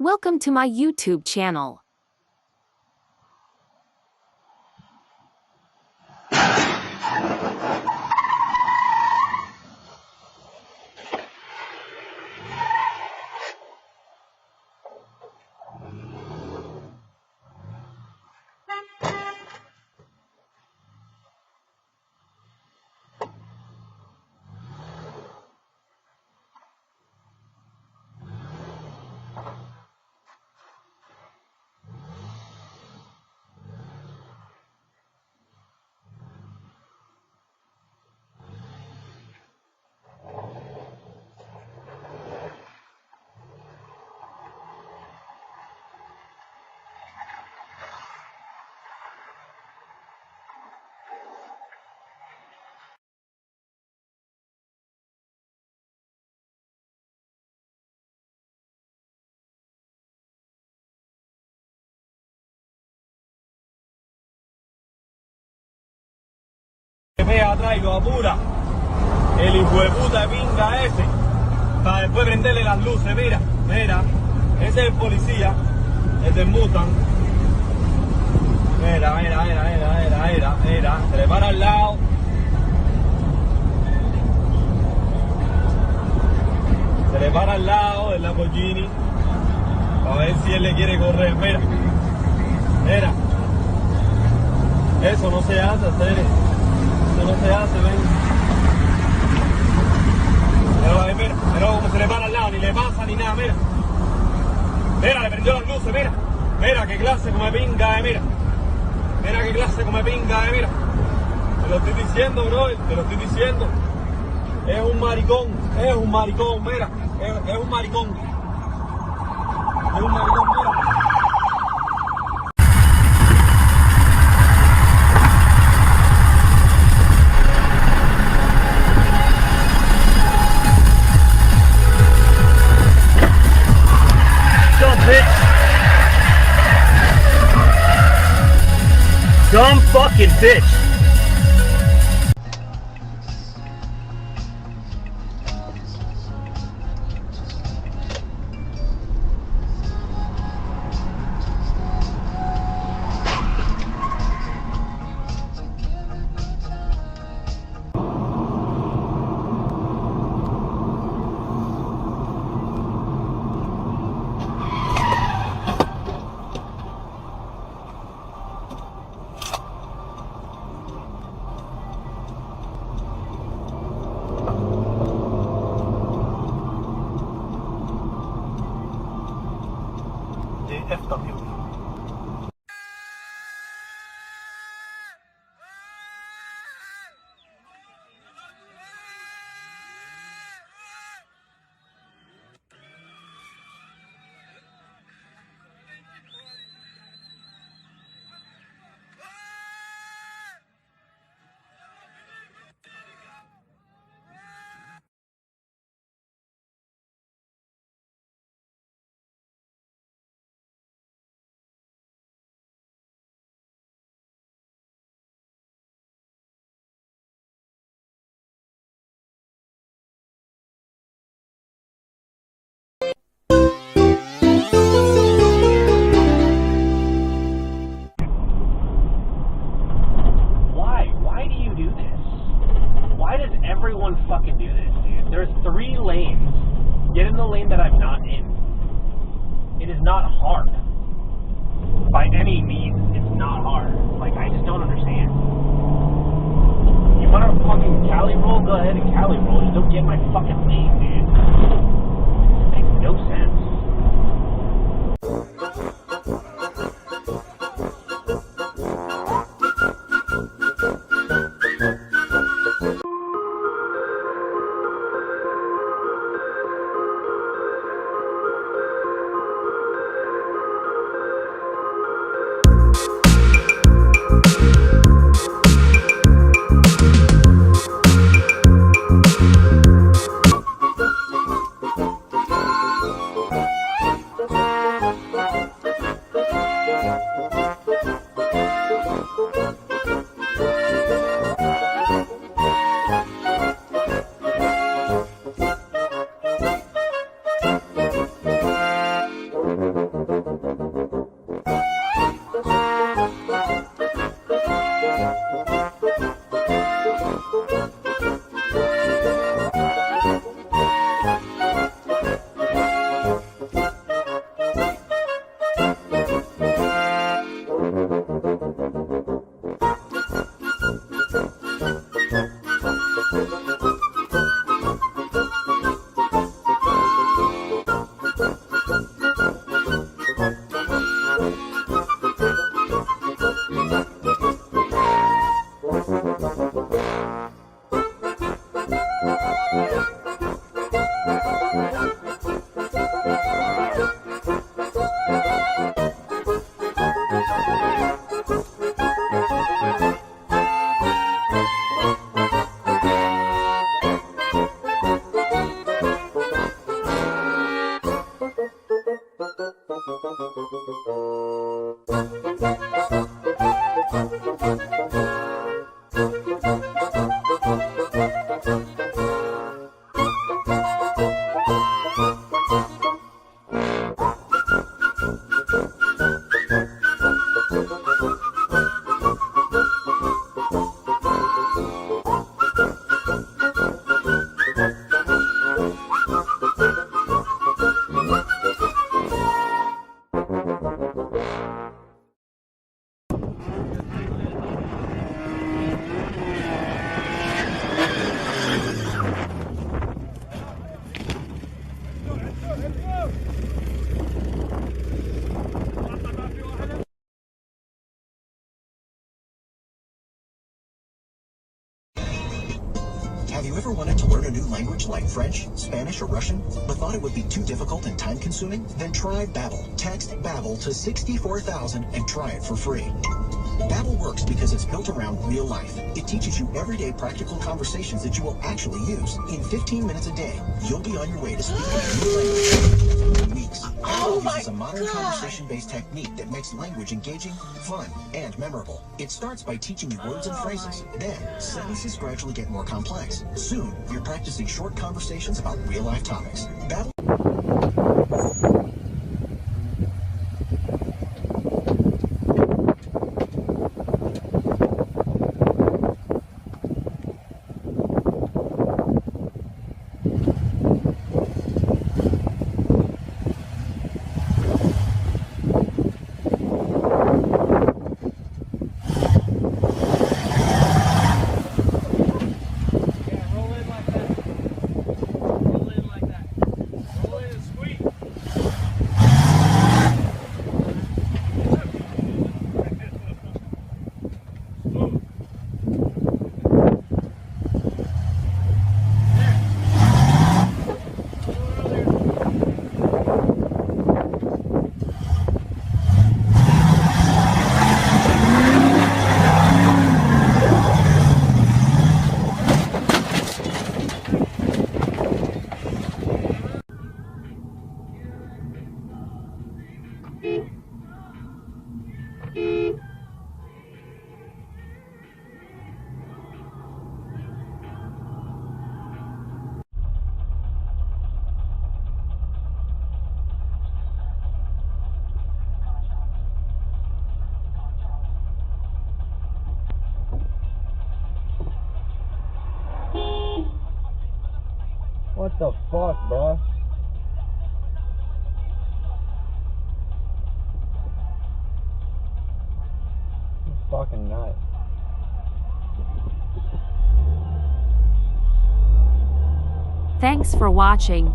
Welcome to my YouTube channel. Vea atrás y lo apura el hijo de puta de pinga ese para después prenderle las luces. Mira, ese es el policía, el del Mustang. Mira, se le para al lado. Se le para al lado del Lamborghini para ver si él le quiere correr. Mira, eso no se hace, hacer. No se hace, ven. Pero como se le para al lado, ni le pasa ni nada, mira. Mira, le prendió las luces, mira. Mira qué clase como de pinga, mira. Mira qué clase como de pinga, mira. Te lo estoy diciendo, bro, te lo estoy diciendo. Es un maricón, mira. Es un maricón. Es un maricón, mira. Dumb fucking bitch. Everyone fucking do this, dude. There's 3 lanes. Get in the lane that I'm not in. It is not hard. By any means, it's not hard. Like, I just don't understand. You want to fucking Cali roll? Go ahead and Cali roll. Just don't get in my fucking lane, dude. It makes no sense. Have you ever wanted to learn a new language like French, Spanish, or Russian, but thought it would be too difficult and time-consuming? Then try Babbel. Text Babbel to 64,000 and try it for free. Babbel works because it's built around real life. It teaches you everyday practical conversations that you will actually use. In 15 minutes a day, you'll be on your way to speaking a new language in weeks. Babbel uses a modern conversation-based technique that makes language engaging, fun, and memorable. It starts by teaching you words and phrases. Then, sentences gradually get more complex. Soon, you're practicing short conversations about real-life topics. Babbel. What the fuck, bro? It's fucking nuts. Thanks for watching.